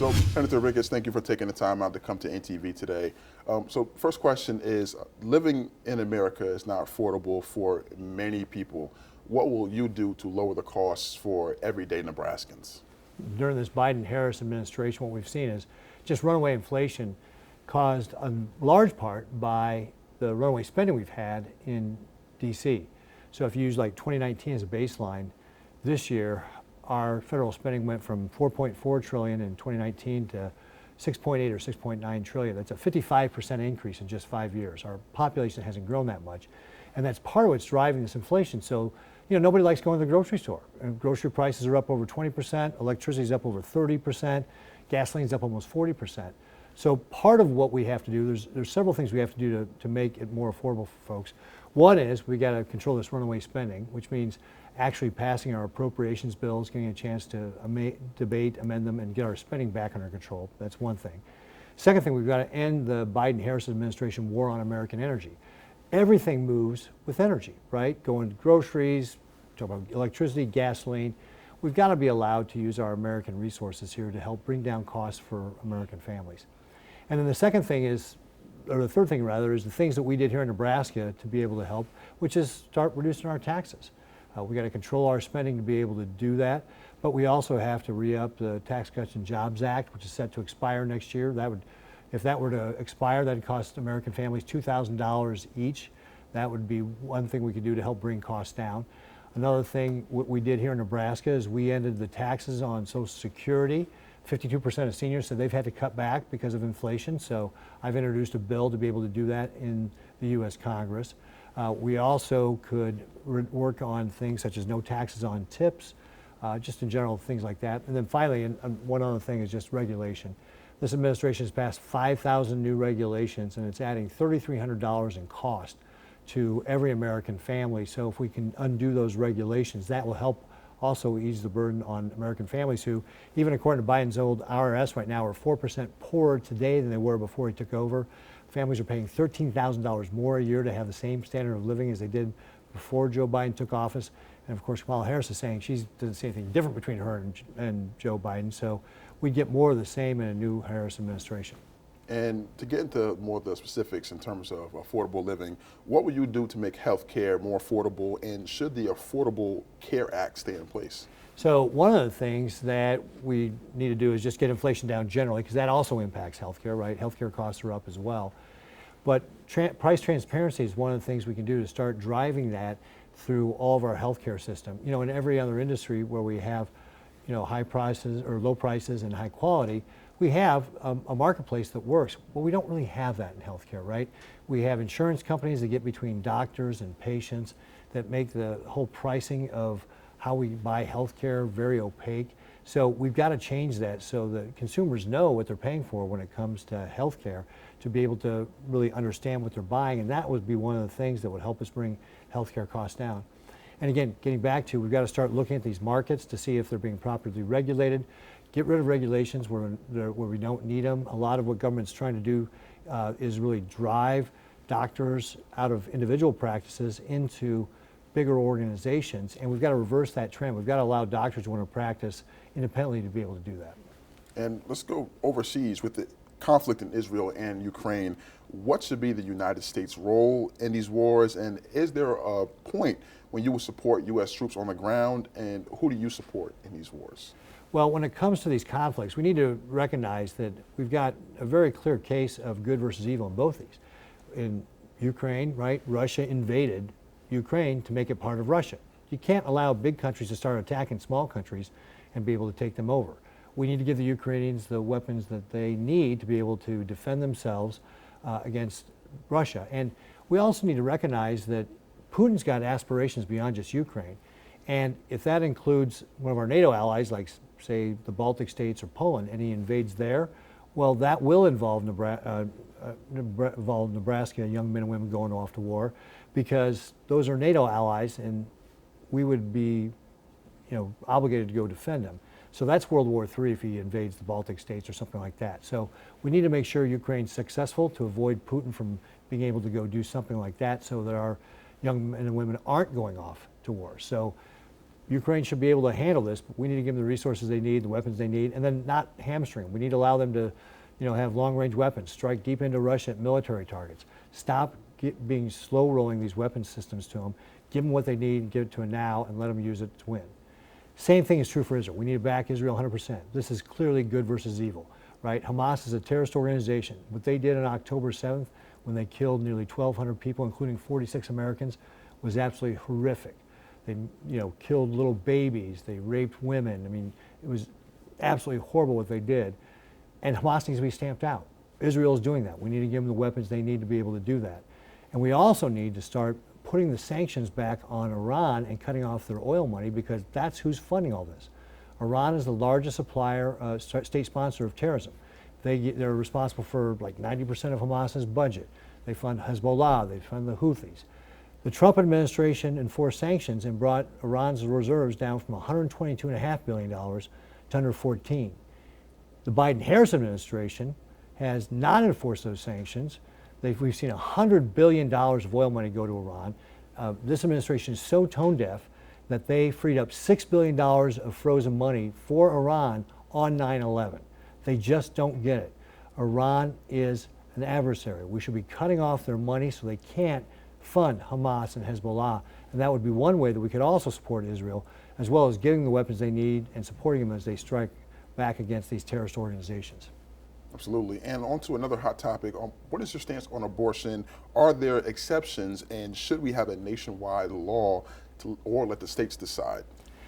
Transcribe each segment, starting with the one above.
So, Senator Ricketts, thank you for taking the time out to come to NTV today. So, first question is, living in America is not affordable for many people. What will you do to lower the costs for everyday Nebraskans? During this Biden-Harris administration, what we've seen is just runaway inflation caused in large part by the runaway spending we've had in D.C. So if you use like 2019 as a baseline, this year our federal spending went from 4.4 trillion in 2019 to 6.8 or 6.9 trillion. That's a 55% increase in just 5 years. Our population hasn't grown that much, and that's part of what's driving this inflation. So, nobody likes going to the grocery store. And grocery prices are up over 20%, electricity is up over 30%, gasoline's up almost 40%. So part of what we have to do, there's several things we have to do to make it more affordable for folks. One is we got to control this runaway spending, which means actually passing our appropriations bills, getting a chance to debate, amend them, and get our spending back under control. That's one thing. Second thing, we've got to end the Biden-Harris administration war on American energy. Everything moves with energy, right? Going to groceries, talk about electricity, gasoline. We've got to be allowed to use our American resources here to help bring down costs for American families. And then the second thing is, or the third thing rather, is the things that we did here in Nebraska to be able to help, which is start reducing our taxes. We got to control our spending to be able to do that, but we also have to re-up the Tax Cuts and Jobs Act, which is set to expire next year. If that were to expire, that'd cost American families $2,000 each. That would be one thing we could do to help bring costs down. Another thing what we did here in Nebraska is we ended the taxes on Social Security. 52% of seniors said they've had to cut back because of inflation, so I've introduced a bill to be able to do that in the U.S. Congress. We also could work on things such as no taxes on tips, just in general, things like that. And then finally, and one other thing is just regulation. This administration has passed 5,000 new regulations, and it's adding $3,300 in cost to every American family. So if we can undo those regulations, that will help also ease the burden on American families who, even according to Biden's old IRS right now, are 4% poorer today than they were before he took over. Families are paying $13,000 more a year to have the same standard of living as they did before Joe Biden took office. And of course, Kamala Harris is saying she doesn't see anything different between her and Joe Biden. So we get more of the same in a new Harris administration. And to get into more of the specifics in terms of affordable living, what will you do to make health care more affordable, and should the Affordable Care Act stay in place? So one of the things that we need to do is just get inflation down generally, because that also impacts healthcare, right? Healthcare costs are up as well. But price transparency is one of the things we can do to start driving that through all of our healthcare system. In every other industry where we have, high prices or low prices and high quality, we have a marketplace that works. Well, we don't really have that in healthcare, right? We have insurance companies that get between doctors and patients that make the whole pricing of how we buy healthcare very opaque. So we've got to change that so that consumers know what they're paying for when it comes to healthcare, to be able to really understand what they're buying, and that would be one of the things that would help us bring healthcare costs down. And again, getting back to, we've got to start looking at these markets to see if they're being properly regulated. Get rid of regulations where we don't need them. A lot of what government's trying to do is really drive doctors out of individual practices into bigger organizations, and we've got to reverse that trend. We've got to allow doctors who want to practice independently to be able to do that. And let's go overseas with the conflict in Israel and Ukraine. What should be the United States' role in these wars, and is there a point when you will support U.S. troops on the ground, and who do you support in these wars? Well, when it comes to these conflicts, we need to recognize that we've got a very clear case of good versus evil in both these. In Ukraine, right, Russia invaded Ukraine to make it part of Russia. You can't allow big countries to start attacking small countries and be able to take them over. We need to give the Ukrainians the weapons that they need to be able to defend themselves against Russia. And we also need to recognize that Putin's got aspirations beyond just Ukraine. And if that includes one of our NATO allies, like say the Baltic states or Poland, and he invades there, well, that will involve Nebraska, young men and women going off to war, because those are NATO allies, and we would be, obligated to go defend them. So that's World War III if he invades the Baltic states or something like that. So we need to make sure Ukraine's successful to avoid Putin from being able to go do something like that, so that our young men and women aren't going off to war. So, Ukraine should be able to handle this, but we need to give them the resources they need, the weapons they need, and then not hamstring them. We need to allow them to, have long-range weapons, strike deep into Russia at military targets. Stop being slow-rolling these weapons systems to them. Give them what they need, give it to them now, and let them use it to win. Same thing is true for Israel. We need to back Israel 100%. This is clearly good versus evil, right? Hamas is a terrorist organization. What they did on October 7th, when they killed nearly 1,200 people, including 46 Americans, was absolutely horrific. They, killed little babies. They raped women. I mean, it was absolutely horrible what they did. And Hamas needs to be stamped out. Israel is doing that. We need to give them the weapons they need to be able to do that. And we also need to start putting the sanctions back on Iran and cutting off their oil money, because that's who's funding all this. Iran is the largest supplier, state sponsor of terrorism. They're responsible for like 90% of Hamas's budget. They fund Hezbollah. They fund the Houthis. The Trump administration enforced sanctions and brought Iran's reserves down from $122.5 billion to under 14. The Biden-Harris administration has not enforced those sanctions. We've seen $100 billion of oil money go to Iran. This administration is so tone deaf that they freed up $6 billion of frozen money for Iran on 9/11. They just don't get it. Iran is an adversary. We should be cutting off their money so they can't fund Hamas and Hezbollah. And that would be one way that we could also support Israel, as well as giving the weapons they need and supporting them as they strike back against these terrorist organizations. Absolutely. And on to another hot topic. What is your stance on abortion? Are there exceptions, and should we have a nationwide law or let the states decide?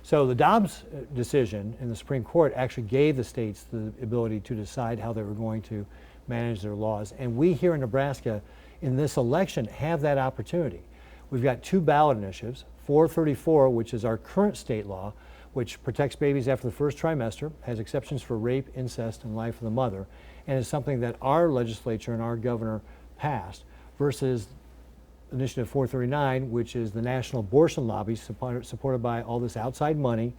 So the Dobbs decision in the Supreme Court actually gave the states the ability to decide how they were going to manage their laws. And we here in Nebraska, in this election, have that opportunity. We've got two ballot initiatives, 434, which is our current state law, which protects babies after the first trimester, has exceptions for rape, incest, and life of the mother, and is something that our legislature and our governor passed, versus Initiative 439, which is the national abortion lobby supported by all this outside money.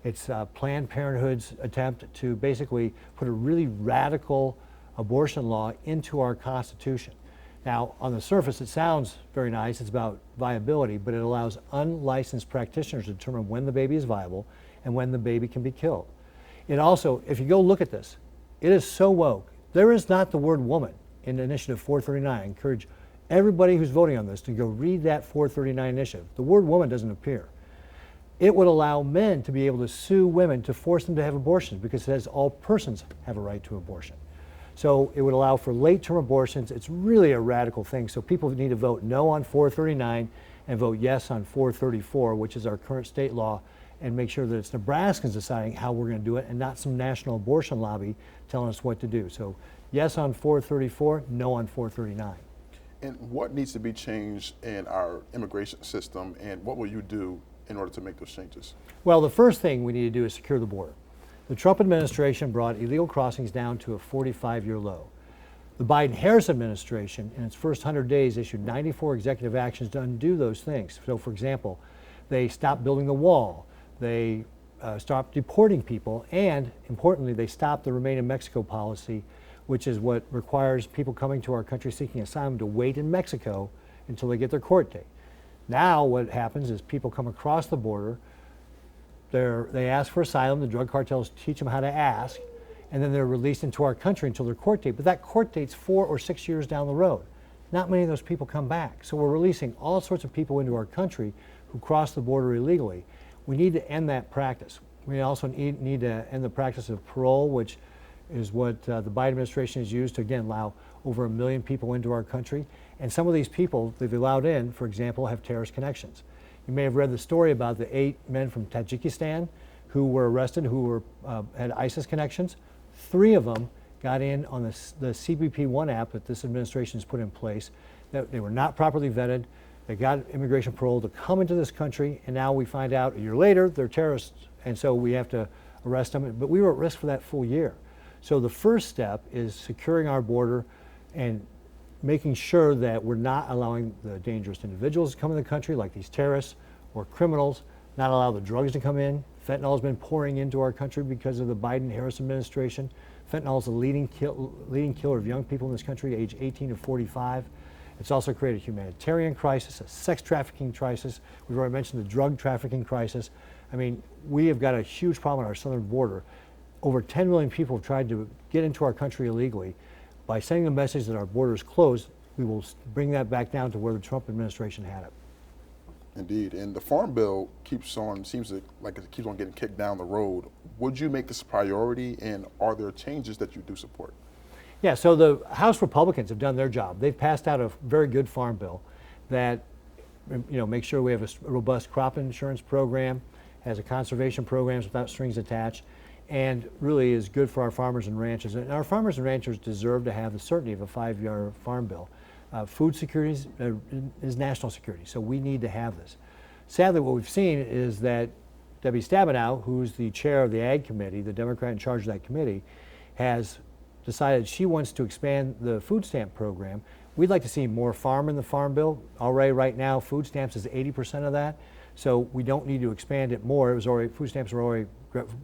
It's Planned Parenthood's attempt to basically put a really radical abortion law into our Constitution. Now, on the surface, it sounds very nice. It's about viability, but it allows unlicensed practitioners to determine when the baby is viable and when the baby can be killed. It also, if you go look at this, it is so woke. There is not the word woman in Initiative 439. I encourage everybody who's voting on this to go read that 439 initiative. The word woman doesn't appear. It would allow men to be able to sue women to force them to have abortions, because it says all persons have a right to abortion. So it would allow for late-term abortions. It's really a radical thing. So people need to vote no on 439 and vote yes on 434, which is our current state law, and make sure that it's Nebraskans deciding how we're going to do it and not some national abortion lobby telling us what to do. So yes on 434, no on 439. And what needs to be changed in our immigration system, and what will you do in order to make those changes? Well, the first thing we need to do is secure the border. The Trump administration brought illegal crossings down to a 45-year low. The Biden-Harris administration, in its first 100 days, issued 94 executive actions to undo those things. So, for example, they stopped building the wall, they stopped deporting people, and, importantly, they stopped the Remain in Mexico policy, which is what requires people coming to our country seeking asylum to wait in Mexico until they get their court date. Now what happens is people come across the border, they ask for asylum, the drug cartels teach them how to ask, and then they're released into our country until their court date. But that court date's 4 or 6 years down the road. Not many of those people come back. So we're releasing all sorts of people into our country who cross the border illegally. We need to end that practice. We also need to end the practice of parole, which is what the Biden administration has used to, again, allow over 1 million people into our country. And some of these people they've allowed in, for example, have terrorist connections. You may have read the story about the 8 men from Tajikistan who were arrested, who had ISIS connections. 3 of them got in on the CBP-1 app that this administration has put in place. They were not properly vetted. They got immigration parole to come into this country, and now we find out a year later they're terrorists, and so we have to arrest them. But we were at risk for that full year. So the first step is securing our border and making sure that we're not allowing the dangerous individuals to come in the country, like these terrorists or criminals, not allow the drugs to come in. Fentanyl has been pouring into our country because of the Biden-Harris administration. Fentanyl is the leading killer of young people in this country, age 18 to 45. It's also created a humanitarian crisis, a sex trafficking crisis. We've already mentioned the drug trafficking crisis. I mean, we have got a huge problem on our southern border. Over 10 million people have tried to get into our country illegally. By sending a message that our border is closed, we will bring that back down to where the Trump administration had it. Indeed, and the Farm Bill seems like it keeps on getting kicked down the road. Would you make this a priority, and are there changes that you do support? Yeah, so the House Republicans have done their job. They've passed out a very good farm bill that makes sure we have a robust crop insurance program, has a conservation programs without strings attached, and really is good for our farmers and ranchers. And our farmers and ranchers deserve to have the certainty of a 5-year farm bill. Food security is national security, so we need to have this. Sadly, what we've seen is that Debbie Stabenow, who's the chair of the Ag Committee, the Democrat in charge of that committee, has decided she wants to expand the food stamp program. We'd like to see more farm in the farm bill. Already right now, food stamps is 80% of that, so we don't need to expand it more. Food stamps were already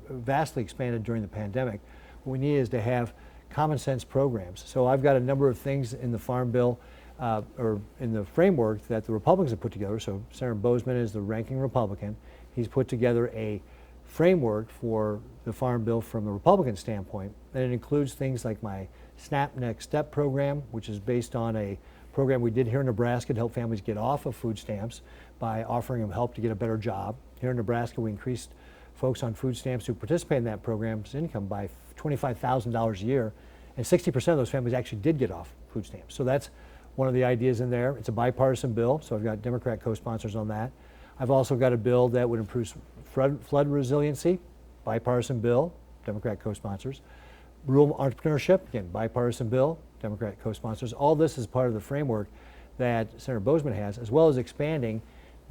vastly expanded during the pandemic. What we need is to have common sense programs. So I've got a number of things in the farm bill or in the framework that the Republicans have put together. So Senator Boozman is the ranking Republican. He's put together a framework for the farm bill from the Republican standpoint, and it includes things like my SNAP Next Step program, which is based on a program we did here in Nebraska to help families get off of food stamps by offering them help to get a better job. Here in Nebraska, we increased folks on food stamps who participate in that program's income by $25,000 a year, and 60% of those families actually did get off food stamps. So that's one of the ideas in there. It's a bipartisan bill, so I've got Democrat co-sponsors on that. I've also got a bill that would improve flood resiliency, bipartisan bill, Democrat co-sponsors. Rural entrepreneurship, again, bipartisan bill, Democrat co-sponsors. All this is part of the framework that Senator Boozman has, as well as expanding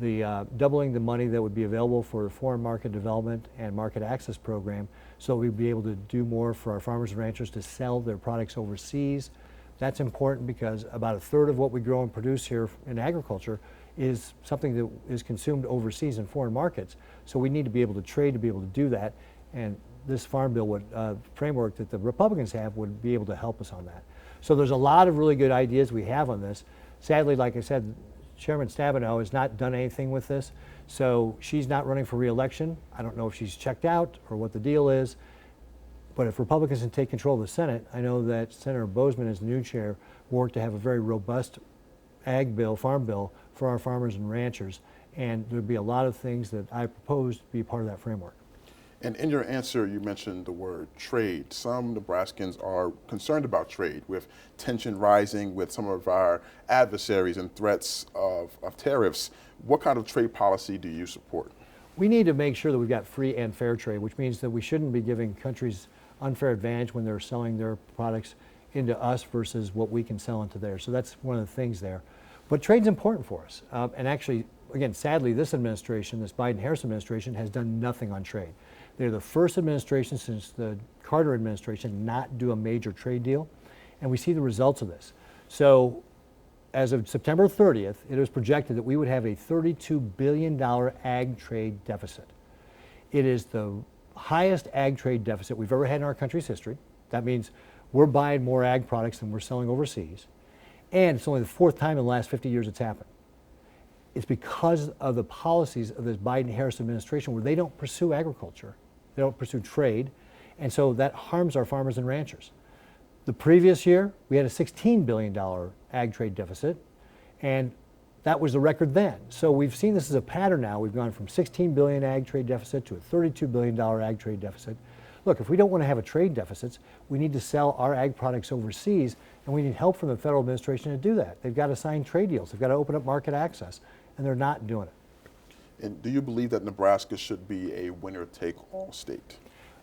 the doubling the money that would be available for foreign market development and market access program, so we'd be able to do more for our farmers and ranchers to sell their products overseas. That's important because about a third of what we grow and produce here in agriculture is something that is consumed overseas in foreign markets. So we need to be able to trade to be able to do that, and this farm bill framework that the Republicans have would be able to help us on that. So there's a lot of really good ideas we have on this. Sadly, like I said, Chairman Stabenow has not done anything with this, so she's not running for re-election. I don't know if she's checked out or what the deal is, but if Republicans can take control of the Senate, I know that Senator Boozman, as the new chair, worked to have a very robust ag bill, farm bill, for our farmers and ranchers, and there'd be a lot of things that I propose to be part of that framework. And in your answer, you mentioned the word trade. Some Nebraskans are concerned about trade, with tension rising with some of our adversaries and threats of tariffs. What kind of trade policy do you support? We need to make sure that we've got free and fair trade, which means that we shouldn't be giving countries unfair advantage when they're selling their products into us versus what we can sell into theirs. So that's one of the things there. But trade's important for us. And actually, again, sadly, this administration, this Biden-Harris administration, has done nothing on trade. They're the first administration since the Carter administration not do a major trade deal, and we see the results of this. So as of September 30th, it was projected that we would have a $32 billion ag trade deficit. It is the highest ag trade deficit we've ever had in our country's history. That means we're buying more ag products than we're selling overseas, and it's only the fourth time in the last 50 years it's happened. It's because of the policies of this Biden-Harris administration where they don't pursue agriculture, they don't pursue trade, and so that harms our farmers and ranchers. The previous year, we had a $16 billion ag trade deficit, and that was the record then. So we've seen this as a pattern now. We've gone from $16 billion ag trade deficit to a $32 billion ag trade deficit. Look, if we don't want to have a trade deficit, we need to sell our ag products overseas, and we need help from the federal administration to do that. They've got to sign trade deals. They've got to open up market access, and they're not doing it. And do you believe that Nebraska should be a winner-take-all state?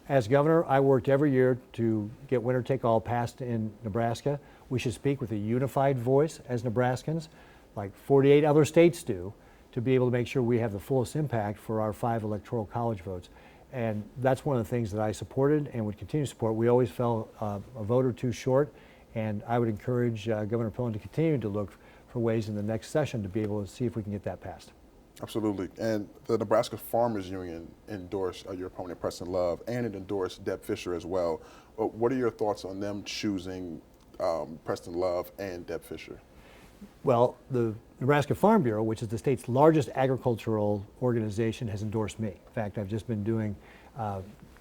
As governor, I worked every year to get winner-take-all passed in Nebraska. We should speak with a unified voice as Nebraskans, like 48 other states do, to be able to make sure we have the fullest impact for our 5 electoral college votes. And that's one of the things that I supported and would continue to support. We always fell a vote or two short, and I would encourage Governor Pillen to continue to look for ways in the next session to be able to see if we can get that passed. Absolutely. And the Nebraska Farmers Union endorsed your opponent, Preston Love, and it endorsed Deb Fischer as well. What are your thoughts on them choosing Preston Love and Deb Fischer? Well, the Nebraska Farm Bureau, which is the state's largest agricultural organization, has endorsed me. In fact, I've just been doing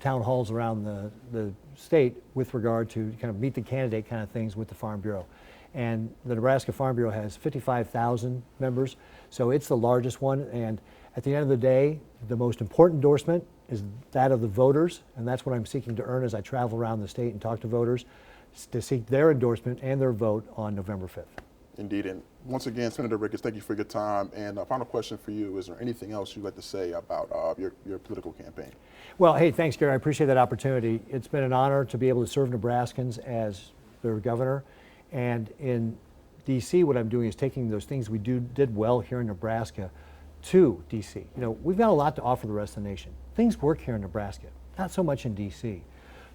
town halls around the state with regard to kind of meet the candidate kind of things with the Farm Bureau. And the Nebraska Farm Bureau has 55,000 members, so it's the largest one. And at the end of the day, the most important endorsement is that of the voters, and that's what I'm seeking to earn as I travel around the state and talk to voters, to seek their endorsement and their vote on November 5th. Indeed. And once again, Senator Ricketts, thank you for your time. And a final question for you, is there anything else you'd like to say about your political campaign? Well, hey, thanks, Gary. I appreciate that opportunity. It's been an honor to be able to serve Nebraskans as their governor. And in D.C., what I'm doing is taking those things we did well here in Nebraska to D.C. You know, we've got a lot to offer the rest of the nation. Things work here in Nebraska, not so much in D.C.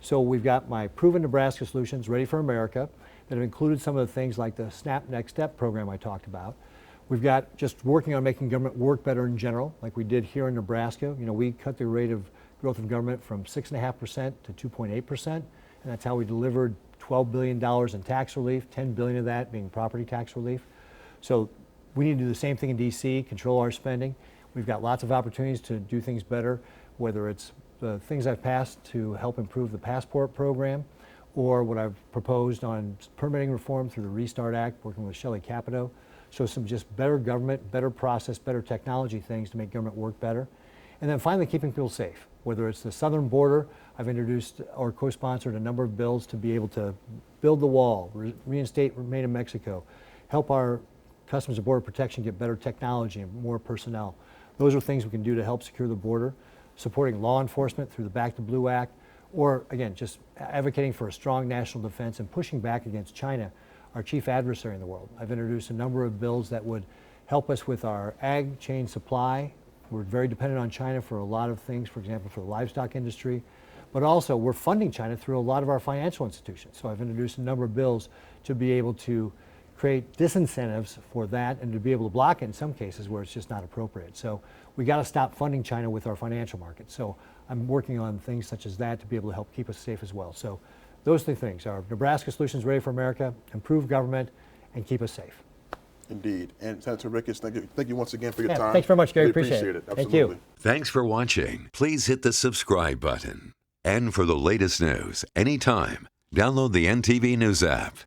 So we've got my proven Nebraska solutions ready for America that have included some of the things like the SNAP Next Step program I talked about. We've got just working on making government work better in general, like we did here in Nebraska. You know, we cut the rate of growth of government from 6.5% to 2.8%, and that's how we delivered $12 billion in tax relief, $10 billion of that being property tax relief. So we need to do the same thing in DC, control our spending. We've got lots of opportunities to do things better, whether it's the things I've passed to help improve the passport program, or what I've proposed on permitting reform through the Restart Act, working with Shelley Capito. So some just better government, better process, better technology things to make government work better. And then finally, keeping people safe. Whether it's the southern border, I've introduced or co-sponsored a number of bills to be able to build the wall, reinstate Remain in Mexico, help our Customs and Border Protection get better technology and more personnel. Those are things we can do to help secure the border, supporting law enforcement through the Back to Blue Act, or again, just advocating for a strong national defense and pushing back against China, our chief adversary in the world. I've introduced a number of bills that would help us with our ag chain supply. We're very dependent on China for a lot of things, for example, for the livestock industry, but also we're funding China through a lot of our financial institutions. So I've introduced a number of bills to be able to create disincentives for that and to be able to block it in some cases where it's just not appropriate. So we got to stop funding China with our financial markets. So I'm working on things such as that to be able to help keep us safe as well. So those three things are Nebraska Solutions Ready for America, improve government, and keep us safe. Indeed. And Senator Ricketts, thank you once again for your time. Thanks very much, Gary. We appreciate it. Thank you. Thanks for watching. Please hit the subscribe button. And for the latest news anytime, download the NTV News app.